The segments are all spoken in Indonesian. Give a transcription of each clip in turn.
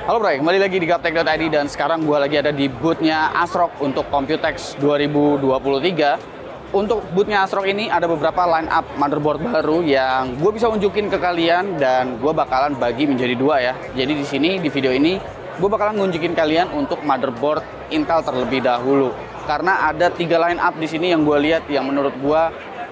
Halo Bray, kembali lagi di Gaptek.id dan sekarang gue lagi ada di booth-nya ASRock untuk Computex 2023. Untuk booth-nya ASRock ini ada beberapa line up motherboard baru yang gue bisa unjukin ke kalian dan gue bakalan bagi menjadi dua ya. Jadi di sini di video ini gue bakalan nunjukin kalian untuk motherboard Intel terlebih dahulu. Karena ada 3 line up di sini yang gue lihat yang menurut gue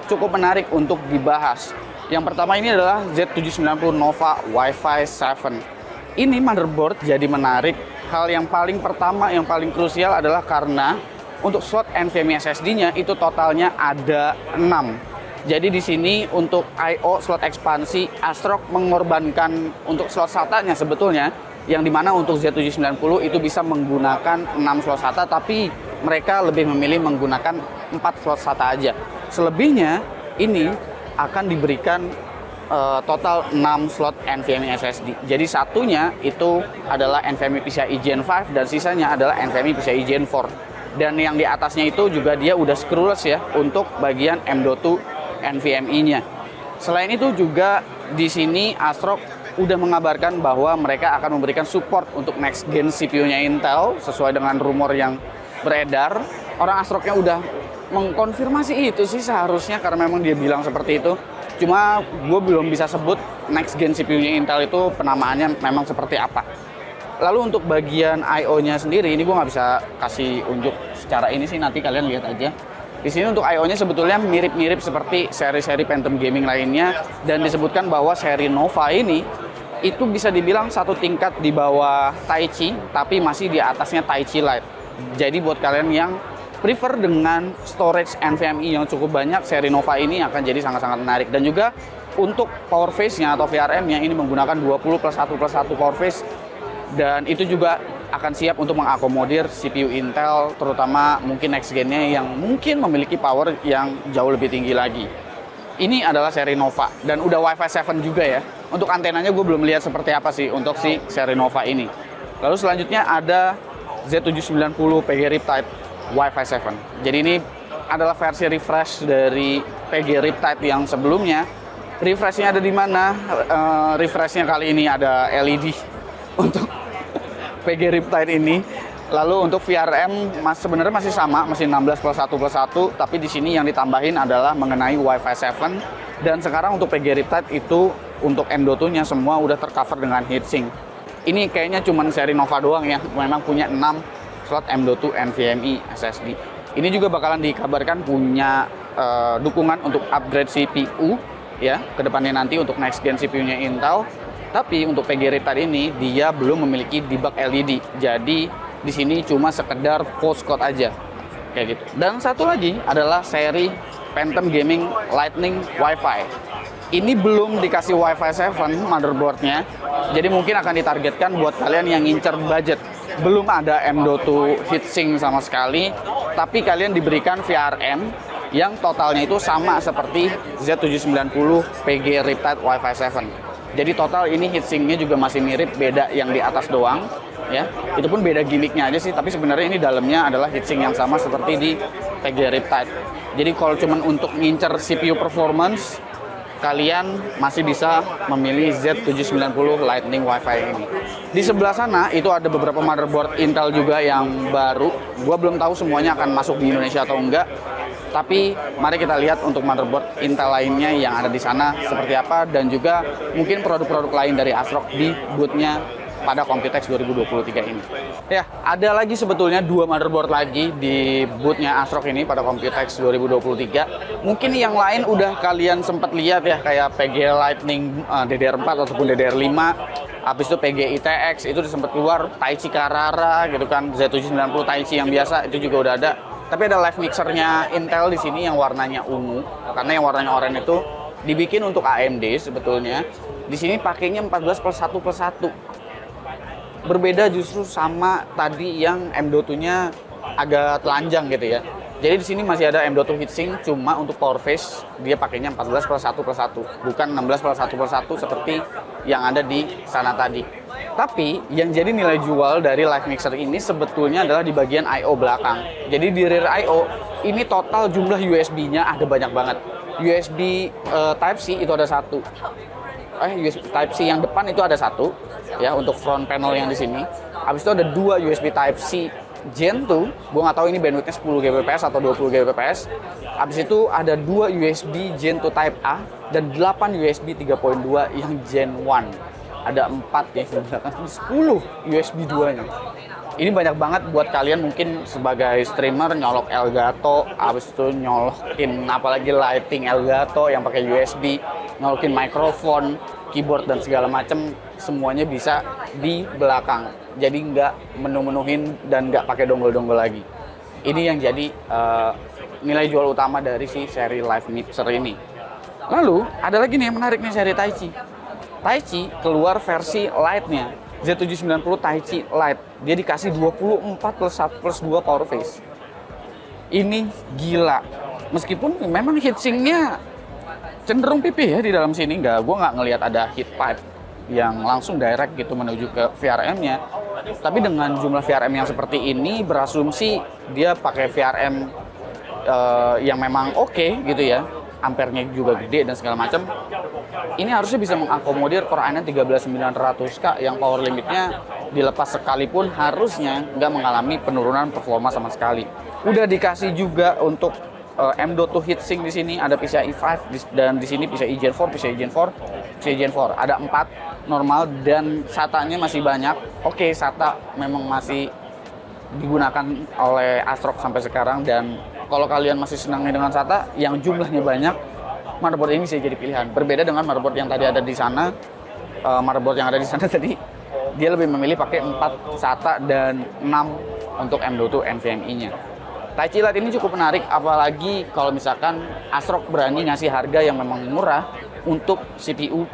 cukup menarik untuk dibahas. Yang pertama ini adalah Z790 Nova Wi-Fi 7. Ini motherboard jadi menarik. Hal yang paling pertama, yang paling krusial adalah karena untuk slot NVMe SSD-nya itu totalnya ada 6. Jadi di sini untuk I/O slot ekspansi ASRock mengorbankan untuk slot SATA-nya sebetulnya, yang dimana untuk Z790 itu bisa menggunakan 6 slot SATA, tapi mereka lebih memilih menggunakan 4 slot SATA aja. Selebihnya ini akan diberikan total 6 slot NVMe SSD. Jadi satunya itu adalah NVMe PCIe Gen 5 dan sisanya adalah NVMe PCIe Gen 4. Dan yang di atasnya itu juga dia udah screwless ya untuk bagian M.2 NVMe-nya. Selain itu juga di sini ASRock udah mengabarkan bahwa mereka akan memberikan support untuk next gen CPU-nya Intel sesuai dengan rumor yang beredar. Orang ASRock-nya udah mengkonfirmasi itu sih seharusnya karena memang dia bilang seperti itu. Cuma gue belum bisa sebut next gen CPU-nya Intel itu penamaannya memang seperti apa. Lalu untuk bagian I/O-nya sendiri, ini gue nggak bisa kasih unjuk secara ini sih, nanti kalian lihat aja. Di sini untuk I/O-nya sebetulnya mirip-mirip seperti seri-seri Phantom Gaming lainnya, dan disebutkan bahwa seri Nova ini itu bisa dibilang satu tingkat di bawah Taichi, tapi masih di atasnya Taichi Lite. Jadi buat kalian yang prefer dengan storage NVMe yang cukup banyak, seri Nova ini akan jadi sangat-sangat menarik. Dan juga untuk power phase-nya atau VRM-nya ini menggunakan 20+1+1 power phase, dan itu juga akan siap untuk mengakomodir CPU Intel, terutama mungkin next gen-nya yang mungkin memiliki power yang jauh lebih tinggi lagi. Ini adalah seri Nova, dan udah Wi-Fi 7 juga ya. Untuk antenanya gue belum lihat seperti apa sih untuk si seri Nova ini. Lalu selanjutnya ada Z790 PG Riptide Wi-Fi 7. Jadi ini adalah versi refresh dari PG Riptide yang sebelumnya. Refreshnya ada di mana? Refreshnya kali ini ada LED untuk PG Riptide ini. Lalu untuk VRM sebenarnya masih sama, masih 16+1+1, tapi di sini yang ditambahin adalah mengenai Wi-Fi 7. Dan sekarang untuk PG Riptide itu untuk M.2-nya semua udah tercover dengan heatsink. Ini kayaknya cuman seri Nova doang ya, memang punya 6 slot M.2 NVMe SSD. Ini juga bakalan dikabarkan punya dukungan untuk upgrade CPU ya, kedepannya nanti untuk next gen CPU-nya Intel. Tapi untuk PG Riptide ini dia belum memiliki debug LED. Jadi di sini cuma sekedar postcode aja kayak gitu. Dan satu lagi adalah seri Phantom Gaming Lightning Wi-Fi. Ini belum dikasih Wi-Fi 7 motherboardnya, jadi mungkin akan ditargetkan buat kalian yang ngincer budget. Belum ada M.2 heatsink sama sekali, tapi kalian diberikan VRM yang totalnya itu sama seperti Z790 PG Riptide Wi-Fi 7. Jadi total ini heatsinknya juga masih mirip, beda yang di atas doang ya. Itu pun beda gimmicknya aja sih, tapi sebenarnya ini dalamnya adalah heatsink yang sama seperti di PG Riptide. Jadi kalau cuman untuk ngincer CPU performance, kalian masih bisa memilih Z790 Lightning Wi-Fi ini. Di sebelah sana itu ada beberapa motherboard Intel juga yang baru. Gua belum tahu semuanya akan masuk di Indonesia atau enggak. Tapi mari kita lihat untuk motherboard Intel lainnya yang ada di sana seperti apa, dan juga mungkin produk-produk lain dari ASRock di booth-nya pada Computex 2023 ini. Ya, ada lagi sebetulnya 2 motherboard lagi di booth-nya ASRock ini pada Computex 2023. Mungkin yang lain udah kalian sempat lihat ya, kayak PG Lightning DDR4 ataupun DDR5. Habis itu PG ITX itu sempat keluar, Taichi Carrara gitu kan, Z790 Taichi yang biasa itu juga udah ada. Tapi ada live mixernya Intel di sini yang warnanya ungu, karena yang warnanya oranye itu dibikin untuk AMD sebetulnya. Di sini pakainya 14+1+1. Berbeda justru sama tadi yang M.2-nya agak telanjang gitu ya. Jadi di sini masih ada M.2 heatsink, cuma untuk power phase dia pakainya 14+1+1, bukan 16+1+1 seperti yang ada di sana tadi. Tapi yang jadi nilai jual dari live mixer ini sebetulnya adalah di bagian I/O belakang. Jadi di rear I/O ini total jumlah USB-nya ada banyak banget. USB Type-C itu ada 1. USB Type C yang depan itu ada satu ya untuk front panel yang di sini. Habis itu ada dua USB Type C Gen 2, gue nggak tahu ini bandwidthnya 10 Gbps atau 20 Gbps. Habis itu ada dua USB Gen 2 Type A dan 8 USB 3.2 yang Gen 1. Ada 4 ya, 10 USB 2-nya. Ini banyak banget buat kalian mungkin sebagai streamer nyolok Elgato, habis itu nyolokin apalagi lighting Elgato yang pakai USB, nyolokin mikrofon, keyboard dan segala macam, semuanya bisa di belakang. Jadi nggak menu-menuhin dan nggak pakai dongle-dongle lagi. Ini yang jadi nilai jual utama dari si seri Live Mixer ini. Lalu ada lagi nih yang menarik nih seri Taichi. Taichi keluar versi Lite-nya, Z790 Taichi Lite. Dia dikasih 24 plus 1 plus 2 power face. Ini gila. Meskipun memang heatsinknya cenderung pipih ya di dalam sini. Gue nggak ngelihat ada heat pipe yang langsung direct gitu menuju ke VRM-nya. Tapi dengan jumlah VRM yang seperti ini, berasumsi dia pakai VRM yang memang oke gitu ya. Ampernya juga gede dan segala macam. Ini harusnya bisa mengakomodir Core i9 13900K yang power limitnya dilepas sekalipun harusnya nggak mengalami penurunan performa sama sekali. Udah dikasih juga untuk M.2 heatsink di sini, ada PCIe 5 dan di sini PCIe Gen 4, PCIe Gen 4, PCIe Gen 4. Ada 4 normal dan SATA-nya masih banyak. Oke, SATA memang masih digunakan oleh ASRock sampai sekarang, dan kalau kalian masih senangnya dengan SATA yang jumlahnya banyak, motherboard ini bisa jadi pilihan. Berbeda dengan motherboard yang tadi ada di sana. Motherboard yang ada di sana tadi dia lebih memilih pakai 4 SATA dan 6 untuk M.2 NVMe-nya. Taichi Lite ini cukup menarik, apalagi kalau misalkan ASRock berani ngasih harga yang memang murah untuk CPU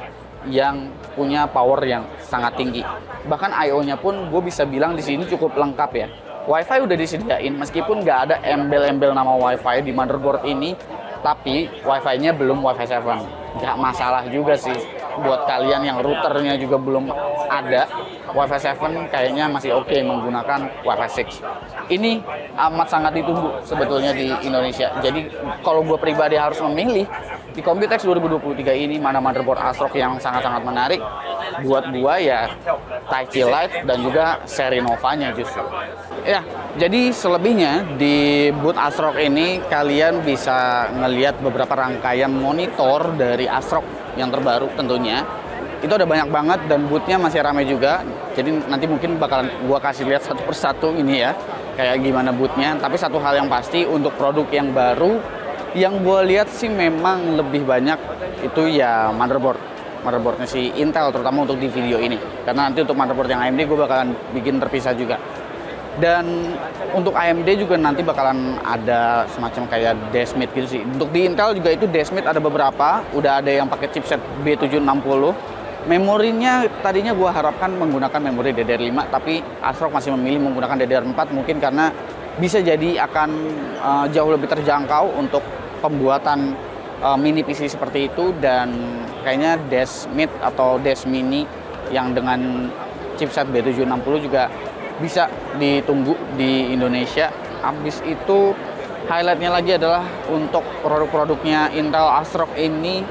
yang punya power yang sangat tinggi. Bahkan I/O-nya pun gue bisa bilang di sini cukup lengkap ya. Wi-Fi udah disediain, meskipun nggak ada embel-embel nama Wi-Fi di motherboard ini, tapi Wi-Fi-nya belum Wi-Fi 7. Nggak masalah juga sih. Buat kalian yang routernya juga belum ada, Wi-Fi 7 kayaknya masih oke menggunakan Wi-Fi 6. Ini amat sangat ditunggu sebetulnya di Indonesia. Jadi kalau gue pribadi harus memilih, di Computex 2023 ini mana motherboard ASRock yang sangat-sangat menarik, buat gue ya Taichi Lite dan juga seri Nova-nya justru. Ya, jadi selebihnya di booth ASRock ini kalian bisa ngelihat beberapa rangkaian monitor dari ASRock yang terbaru tentunya. Itu ada banyak banget dan booth-nya masih ramai juga. Jadi nanti mungkin bakalan gua kasih lihat satu persatu ini ya, kayak gimana booth-nya. Tapi satu hal yang pasti untuk produk yang baru yang gua lihat sih memang lebih banyak itu ya motherboardnya si Intel, terutama untuk di video ini. Karena nanti untuk motherboard yang AMD gue bakalan bikin terpisah juga. Dan untuk AMD juga nanti bakalan ada semacam kayak Desmit gitu sih. Untuk di Intel juga itu Desmit ada beberapa, udah ada yang pakai chipset B760. Memorinya tadinya gue harapkan menggunakan memori DDR5, tapi ASRock masih memilih menggunakan DDR4 mungkin karena bisa jadi akan jauh lebih terjangkau untuk pembuatan mini PC seperti itu, dan kayaknya Desmit atau Desmini yang dengan chipset B760 juga bisa ditunggu di Indonesia. Habis itu highlightnya lagi adalah untuk produk-produknya Intel ASRock ini.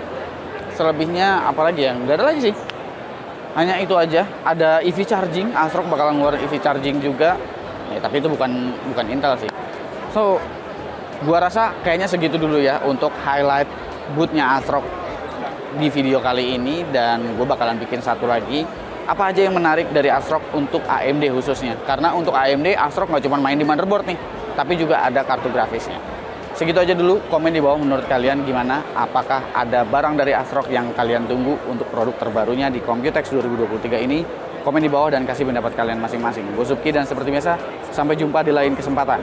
Selebihnya apalagi ya, nggak ada lagi sih, hanya itu aja. Ada EV charging, ASRock bakalan ngeluarin EV charging juga ya, tapi itu bukan Intel sih. So gua rasa kayaknya segitu dulu ya untuk highlight booth-nya ASRock di video kali ini, dan gue bakalan bikin satu lagi apa aja yang menarik dari ASRock untuk AMD khususnya. Karena untuk AMD, ASRock nggak cuma main di motherboard nih, tapi juga ada kartu grafisnya. Segitu aja dulu, komen di bawah menurut kalian gimana, apakah ada barang dari ASRock yang kalian tunggu untuk produk terbarunya di Computex 2023 ini. Komen di bawah dan kasih pendapat kalian masing-masing. Gue Subki dan seperti biasa, sampai jumpa di lain kesempatan.